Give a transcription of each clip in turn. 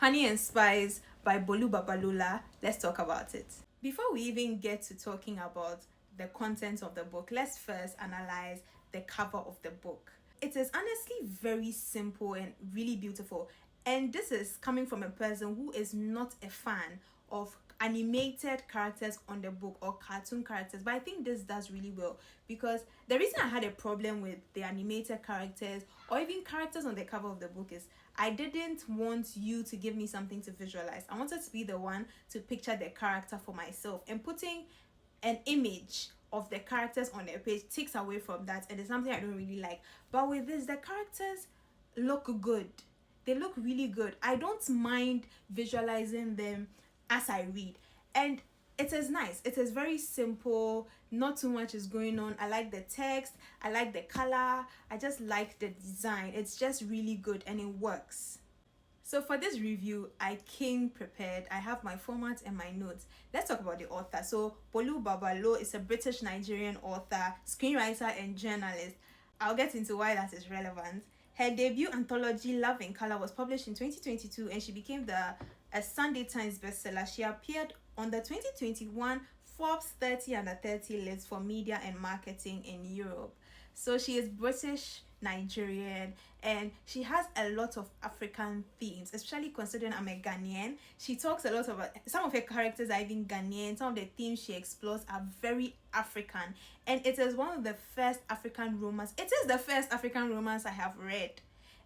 Honey and Spice by Bolu Babalola. Let's talk about it. Before we even get to talking about the contents of the book, let's first analyze the cover of the book. It is honestly very simple and really beautiful. And this is coming from a person who is not a fan of animated characters on the book or cartoon characters, but I think this does really well, because the reason I had a problem with the animated characters or even characters on the cover of the book is I didn't want you to give me something to visualize. I wanted to be the one to picture the character for myself, and putting an image of the characters on a page takes away from that, and it's something I don't really like. But with this, the characters look good. They look really good. I don't mind visualizing them as I read, and it is nice. It is very simple. Not too much is going on. I like the text. I like the color. I just like the design. It's just really good and it works. So for this review, I came prepared. I have my format and my notes. Let's talk about the author. So Bolu Babalola is a British Nigerian author, screenwriter, and journalist. I'll get into why that is relevant. Her debut anthology, Love in Color, was published in 2022, and she became a Sunday Times bestseller. She appeared on the 2021 Forbes 30 Under 30 list for media and marketing in Europe. So she is British Nigerian, and she has a lot of African themes, especially considering I'm a Ghanaian. She talks a lot about, some of her characters are even Ghanaian. Some of the themes she explores are very African, and it is one of the first African romance. It is the first African romance I have read,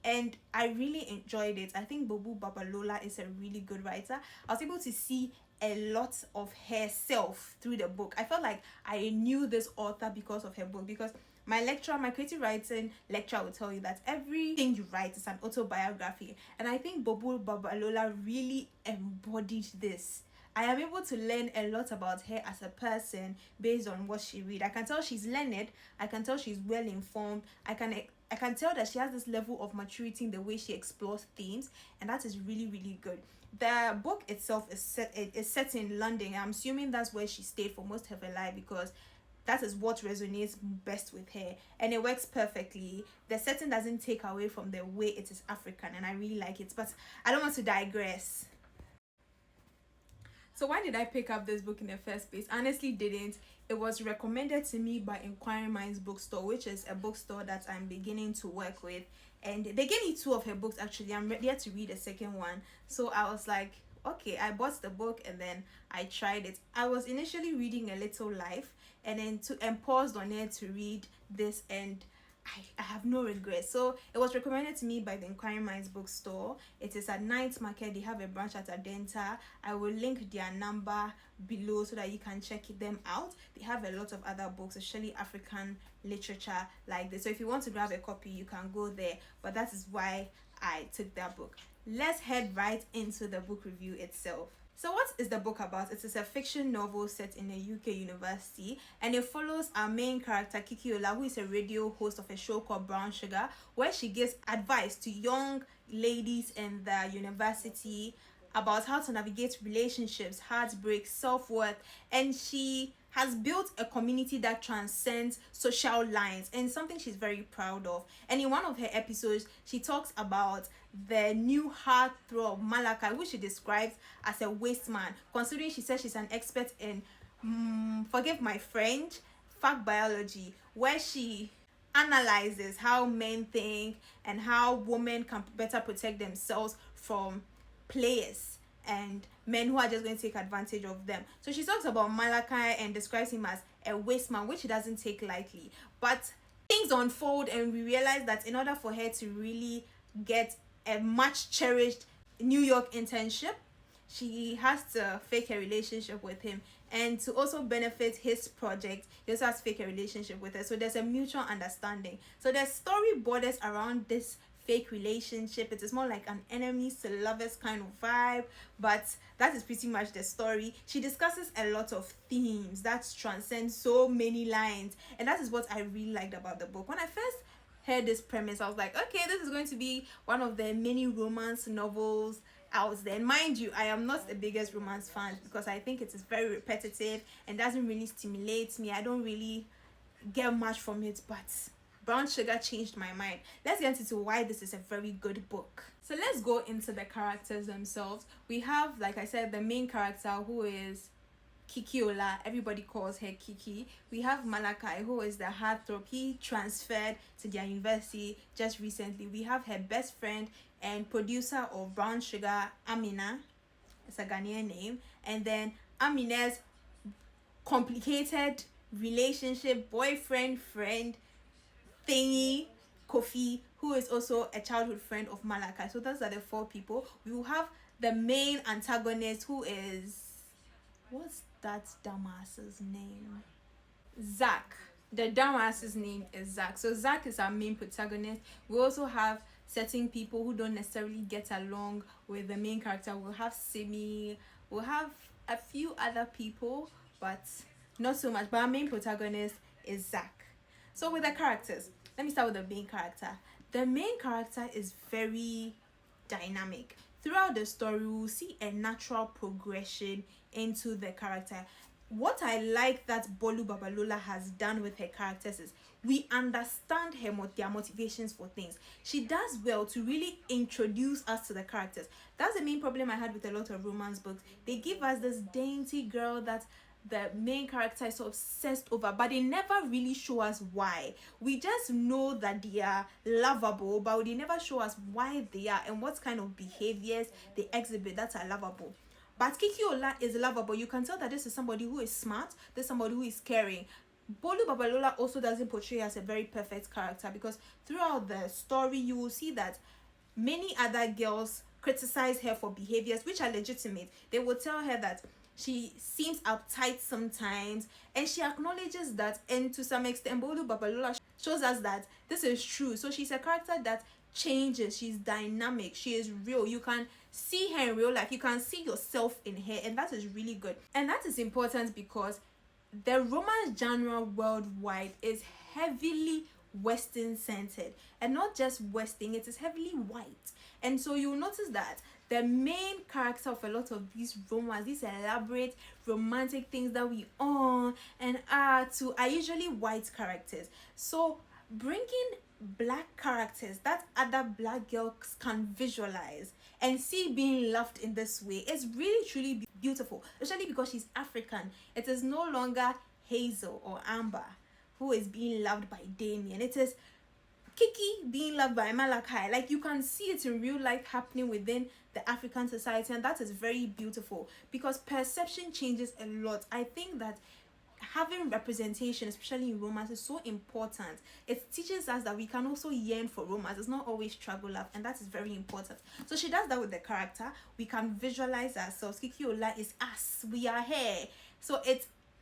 and I really enjoyed it. I think Bolu Babalola is a really good writer. I was able to see a lot of herself through the book. I felt like I knew this author because of her book, because my creative writing lecturer will tell you that everything you write is an autobiography, and I think Bolu Babalola really embodied this. I am able to learn a lot about her as a person based on what she read. I can tell she's learned. I can tell she's well informed. I can tell that she has this level of maturity in the way she explores themes, and that is really, really good. The book itself is set in London. I'm assuming that's where she stayed for most of her life, because that is what resonates best with her, and it works perfectly. The setting doesn't take away from the way it is African, and I really like it. But I don't want to digress. So why did I pick up this book in the first place? Honestly, didn't. It was recommended to me by Inquiring Bookstore, which is a bookstore that I'm beginning to work with. And they gave me 2 of her books, actually. I'm ready to read a second one. So I was like, okay, I bought the book and then I tried it. I was initially reading A Little Life, and then paused on it to read this, and I have no regrets. So it was recommended to me by the Inquiring Minds Bookstore. It is at Night Market. They have a branch at Adenta. I will link their number below so that you can check them out. They have a lot of other books, especially African literature like this. So if you want to grab a copy, you can go there. But that is why I took that book. Let's head right into the book review itself. So what is the book about? It is a fiction novel set in a UK university, and it follows our main character, Kikiola, who is a radio host of a show called Brown Sugar, where she gives advice to young ladies in the university about how to navigate relationships, heartbreak, self-worth, and she has built a community that transcends social lines, and something she's very proud of. And in one of her episodes, she talks about the new heartthrob Malachi, which she describes as a waste man, considering she says she's an expert in forgive my French, fact biology, where she analyzes how men think and how women can better protect themselves from players and men who are just going to take advantage of them. So she talks about Malachi and describes him as a waste man, which he doesn't take lightly. But things unfold, and we realize that in order for her to really get a much cherished New York internship, she has to fake a relationship with him, and to also benefit his project, he also has to fake a relationship with her. So there's a mutual understanding. So the story borders around this fake relationship. It is more like an enemies to lovers kind of vibe, but that is pretty much the story. She discusses a lot of themes that transcend so many lines, and that is what I really liked about the book. When I first heard this premise, I was like, okay, this is going to be one of the many romance novels out there. And mind you, I am not the biggest romance fan, because I think it is very repetitive and doesn't really stimulate me. I don't really get much from it, but Brown Sugar changed my mind. Let's get into why this is a very good book. So let's go into the characters themselves. We have, like I said, the main character, who is Kikiola. Everybody calls her Kiki. We have Malachi, who is the heartthrob. He transferred to their university just recently. We have her best friend and producer of Brown Sugar, Amina. It's a Ghanaian name. And then Amina's complicated relationship, boyfriend, friend thingy, Kofi, who is also a childhood friend of Malachi. So those are the 4 people. We will have the main antagonist, who is, what's that dumbass's name? Zach. The dumbass's name is Zach. So Zach is our main protagonist. We also have certain people who don't necessarily get along with the main character. We'll have Simi. We'll have a few other people, but not so much. But our main protagonist is Zach. So with the characters, let me start with the main character. The main character is very dynamic. Throughout the story, we'll see a natural progression into the character. What I like that Bolu Babalola has done with her characters is we understand their motivations for things. She does well to really introduce us to the characters. That's the main problem I had with a lot of romance books. They give us this dainty girl that the main character is so obsessed over, but they never really show us why. We just know that they are lovable, but they never show us why they are and what kind of behaviors they exhibit that are lovable. But Kikiola is lovable. You can tell that this is somebody who is smart, this is somebody who is caring. Bolu Babalola also doesn't portray as a very perfect character, because throughout the story you will see that many other girls criticize her for behaviors which are legitimate. They will tell her that she seems uptight sometimes, and she acknowledges that, and to some extent Bolu Babalola shows us that this is true. So she's a character that changes, she's dynamic, she is real. You can see her in real life, you can see yourself in her, and that is really good. And that is important because the romance genre worldwide is heavily Western centered, and not just Western, it is heavily white. And so you'll notice that the main character of a lot of these romance, these elaborate romantic things that we own and are to, are usually white characters. So bringing black characters that other black girls can visualize and see being loved in this way is really truly beautiful, especially because she's African. It is no longer Hazel or Amber who is being loved by Damien. It is Kiki being loved by Malachi. Like, you can see it in real life happening within the African society, and that is very beautiful because perception changes a lot. I think that having representation, especially in romance, is so important. It teaches us that we can also yearn for romance. It's not always struggle love, and that is very important. So she does that with the character. We can visualize ourselves. Kikiola is us. We are her. So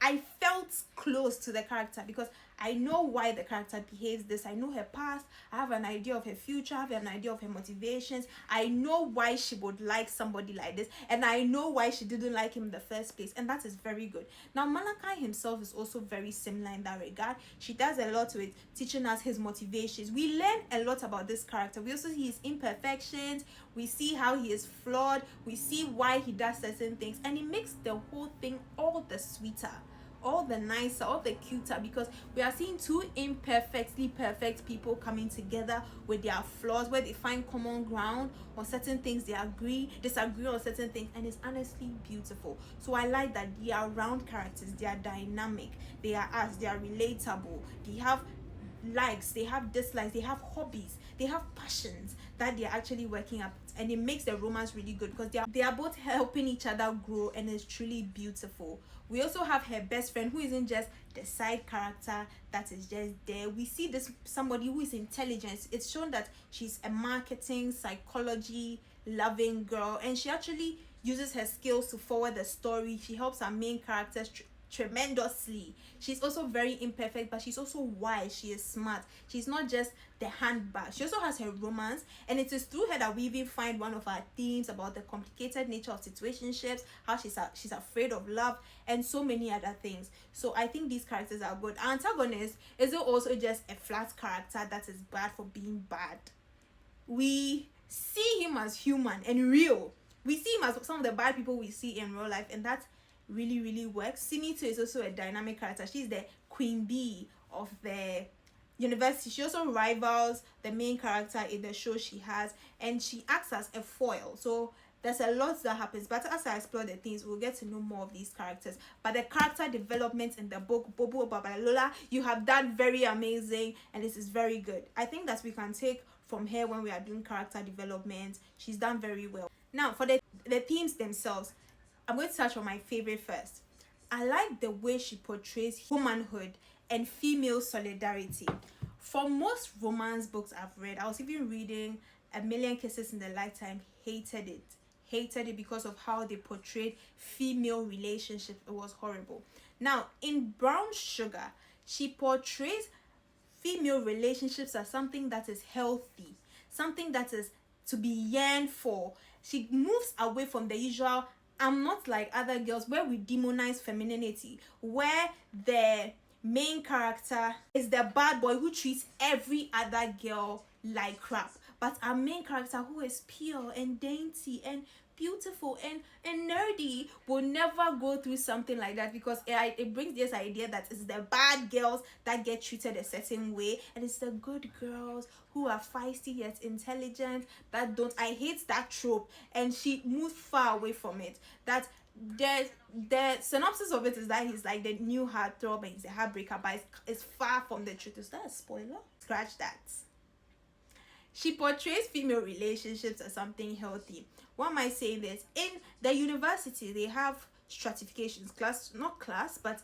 I felt close to the character because I know why the character behaves this. I know her past. I have an idea of her future. I have an idea of her motivations. I know why she would like somebody like this, and I know why she didn't like him in the first place, and that is very good. Now Malachi himself is also very similar in that regard. She does a lot with teaching us his motivations. We learn a lot about this character. We also see his imperfections. We see how he is flawed. We see why he does certain things, and it makes the whole thing all the sweeter, all the nicer, all the cuter, because we are seeing two imperfectly perfect people coming together with their flaws, where they find common ground on certain things, they disagree on certain things, and it's honestly beautiful. So I like that they are round characters, they are dynamic, they are us, they are relatable, they have likes, they have dislikes, they have hobbies, they have passions that they're actually working up, and it makes the romance really good because they are both helping each other grow, and it's truly beautiful. We also have her best friend, who isn't just the side character that is just there. We see this somebody who is intelligent. It's shown that she's a marketing, psychology loving girl, and she actually uses her skills to forward the story. She helps our main characters tremendously. She's also very imperfect, but she's also wise. She is smart. She's not just the handbag. She also has her romance, and it is through her that we even find one of our themes about the complicated nature of situationships, how she's afraid of love, and so many other things. So I think these characters are good. Our antagonist is also just a flat character that is bad for being bad. We see him as human and real. We see him as some of the bad people we see in real life, and that's really works. Simi too is also a dynamic character. She's the queen bee of the university. She also rivals the main character in the show she has, and she acts as a foil. So there's a lot that happens, but as I explore the things, we'll get to know more of these characters. But the character development in the book Bolu Babalola, you have done very amazing, and this is very good. I think that we can take from her when we are doing character development. She's done very well. Now for the themes themselves, I'm going to touch on my favorite first. I like the way she portrays womanhood and female solidarity. For most romance books I've read, I was even reading A Million Kisses in a Lifetime, hated it because of how they portrayed female relationships. It was horrible. Now in Brown Sugar, she portrays female relationships as something that is healthy, something that is to be yearned for. She moves away from the usual I'm not like other girls, where we demonize femininity, where the main character is the bad boy who treats every other girl like crap, but our main character, who is pure and dainty and beautiful and nerdy, will never go through something like that, because it brings this idea that it's the bad girls that get treated a certain way, and it's the good girls who are feisty yet intelligent that don't. I hate that trope, and she moved far away from it. That the synopsis of it is that he's like the new heartthrob and he's a heartbreaker, but it's far from the truth. Is that a spoiler? Scratch that. She portrays female relationships as something healthy. Why am I saying this? In the university, they have stratifications, not class, but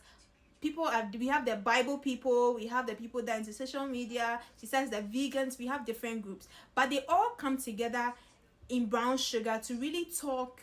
people we have the Bible people, we have the people that are into social media. She says the vegans, we have different groups, but they all come together in Brown Sugar to really talk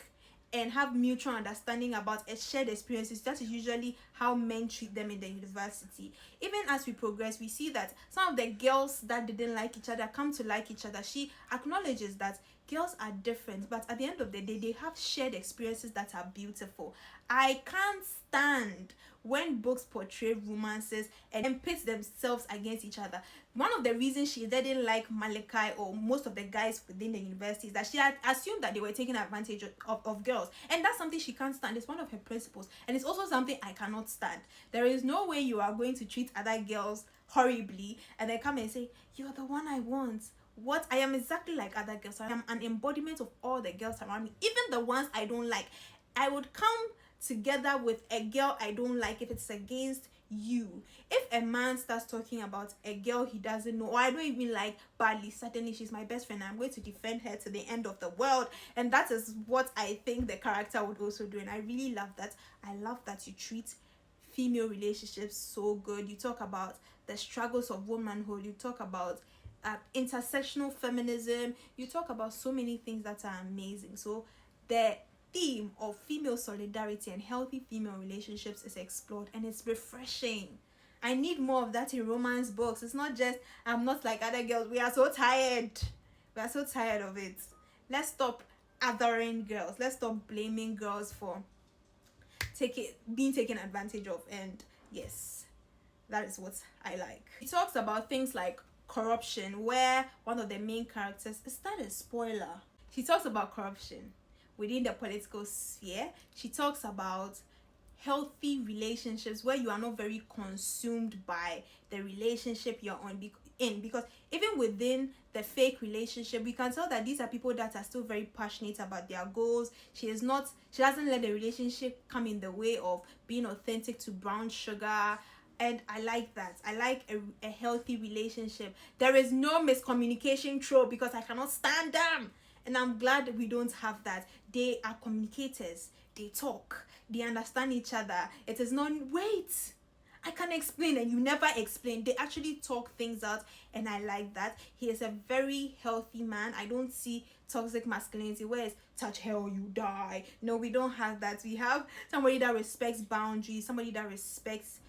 and have mutual understanding about a shared experiences. That is usually how men treat them in the university. Even as we progress, we see that some of the girls that didn't like each other come to like each other. She acknowledges that girls are different, but at the end of the day, they have shared experiences that are beautiful. I can't stand when books portray romances and pit themselves against each other. One of the reasons she didn't like Malachi or most of the guys within the university is that she had assumed that they were taking advantage of girls, and that's something she can't stand. It's one of her principles, and it's also something I cannot stand. There is no way you are going to treat other girls horribly and then come and say, you're the one I want. What? I am exactly like other girls. I am an embodiment of all the girls around me, even the ones I don't like. I would come together with a girl I don't like if it's against you. If a man starts talking about a girl he doesn't know, or I don't even like badly, certainly she's my best friend, I'm going to defend her to the end of the world. And that is what I think the character would also do, and I really love that. I love that you treat female relationships so good. You talk about the struggles of womanhood, you talk about intersectional feminism, you talk about so many things that are amazing. So the theme of female solidarity and healthy female relationships is explored, and it's refreshing. I need more of that in romance books. It's not just I'm not like other girls. We are so tired of it. Let's stop othering girls. Let's stop blaming girls for being taken advantage of. And yes, that is what I like. It talks about things like corruption, where one of the main characters, is that a spoiler? She talks about corruption within the political sphere. She talks about healthy relationships where you are not very consumed by the relationship you're in, because even within the fake relationship, we can tell that these are people that are still very passionate about their goals. She doesn't let the relationship come in the way of being authentic to Brown Sugar. And I like that. I like a healthy relationship. There is no miscommunication trope, because I cannot stand them. And I'm glad we don't have that. They are communicators. They talk. They understand each other. It is not, wait, I can explain, and you never explain. They actually talk things out, and I like that. He is a very healthy man. I don't see toxic masculinity where it's touch hell you die. No, we don't have that. We have somebody that respects boundaries, somebody that respects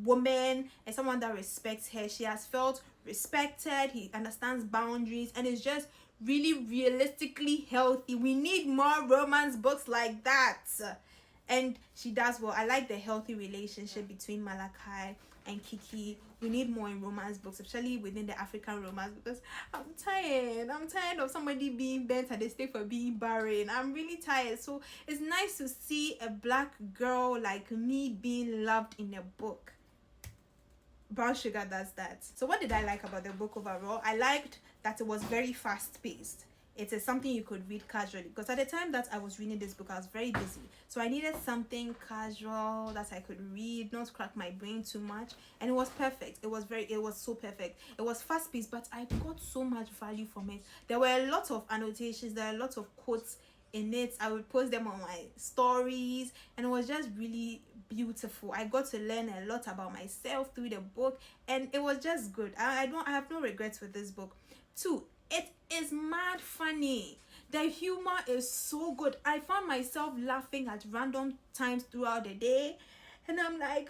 woman, and someone that respects her. She has felt respected. He understands boundaries, and it's just really realistically healthy. We need more romance books like that, and she does well. I like the healthy relationship between Malachi and Kiki. We need more in romance books, especially within the African romance, because I'm tired of somebody being bent at the stake for being barren. I'm really tired. So it's nice to see a black girl like me being loved in a book Brown Sugar does that. So what did I like about the book overall? I liked that it was very fast paced. It is something you could read casually, because at the time that I was reading this book, I was very busy, so I needed something casual that I could read, not crack my brain too much. And it was perfect. It was so perfect. It was fast paced, but I got so much value from it. There were a lot of annotations, there are a lot of quotes in it. I would post them on my stories, and it was just really beautiful. I got to learn a lot about myself through the book, and it was just good. I have no regrets with this book. 2, it is mad funny. The humor is so good. I found myself laughing at random times throughout the day, and I'm like,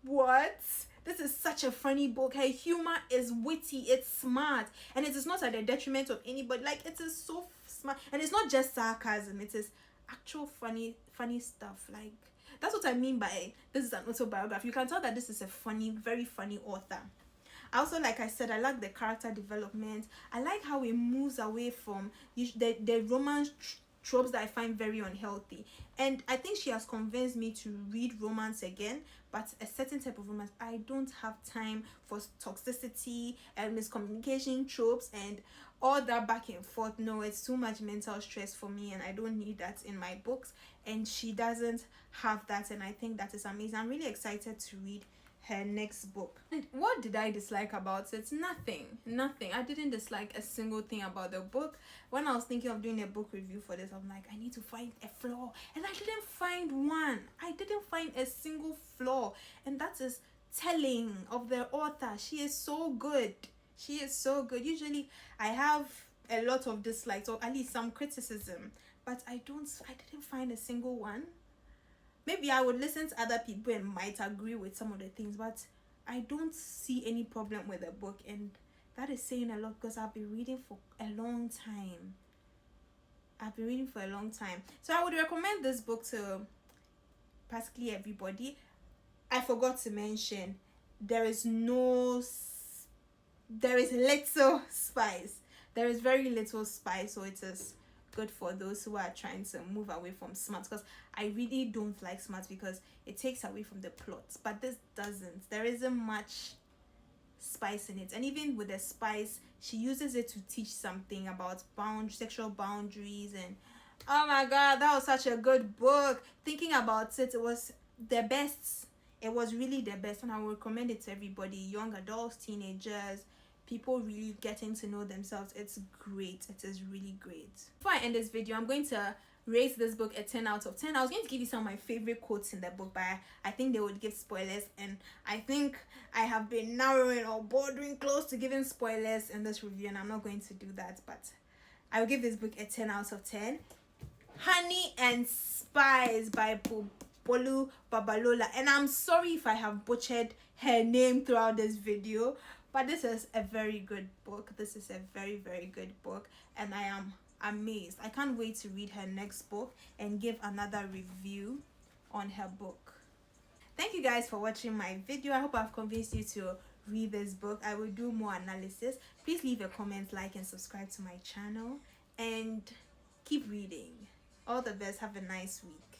what? This is such a funny book. Her humor is witty, it's smart, and it is not at the detriment of anybody. Like, it is so smart, and it's not just sarcasm, it is actual funny stuff. Like, that's what I mean by this is an autobiography. You can tell that this is a funny, very funny author. Also, like I said, I like the character development. I like how it moves away from the romance tropes that I find very unhealthy. And I think she has convinced me to read romance again, but a certain type of romance. I don't have time for toxicity and miscommunication tropes and all that back and forth. No, it's too much mental stress for me, and I don't need that in my books. And she doesn't have that, and I think that is amazing. I'm really excited to read her next book. And what did I dislike about it? Nothing. I didn't dislike a single thing about the book. When I was thinking of doing a book review for this, I'm like, I need to find a flaw, and I didn't find one. I didn't find a single flaw, and that is telling of the author. She is so good. Usually I have a lot of dislikes, or at least some criticism, but I didn't find a single one. Maybe I would listen to other people and might agree with some of the things, but I don't see any problem with the book, and that is saying a lot, because I've been reading for a long time. So I would recommend this book to practically everybody. I forgot to mention, there is little spice. There is very little spice, so it is good for those who are trying to move away from smart, because I really don't like smart because it takes away from the plot, but this doesn't. There isn't much spice in it, and even with the spice, she uses it to teach something about sexual boundaries. And oh my god, that was such a good book. Thinking about it, it was the best. It was really the best, and I would recommend it to everybody, young adults, teenagers, people really getting to know themselves. It's great. It is really great. Before I end this video, I'm going to rate this book a 10 out of 10. I was going to give you some of my favorite quotes in the book, but I think they would give spoilers, and I think I have been narrowing or bordering close to giving spoilers in this review, and I'm not going to do that. But I will give this book a 10 out of 10. Honey and Spice by Bolu Babalola, and I'm sorry if I have butchered her name throughout this video, but this is a very good book. This is a very, very good book, and I am amazed. I can't wait to read her next book and give another review on her book. Thank you guys for watching my video. I hope I've convinced you to read this book. I will do more analysis. Please leave a comment, like, and subscribe to my channel, and keep reading. All the best. Have a nice week.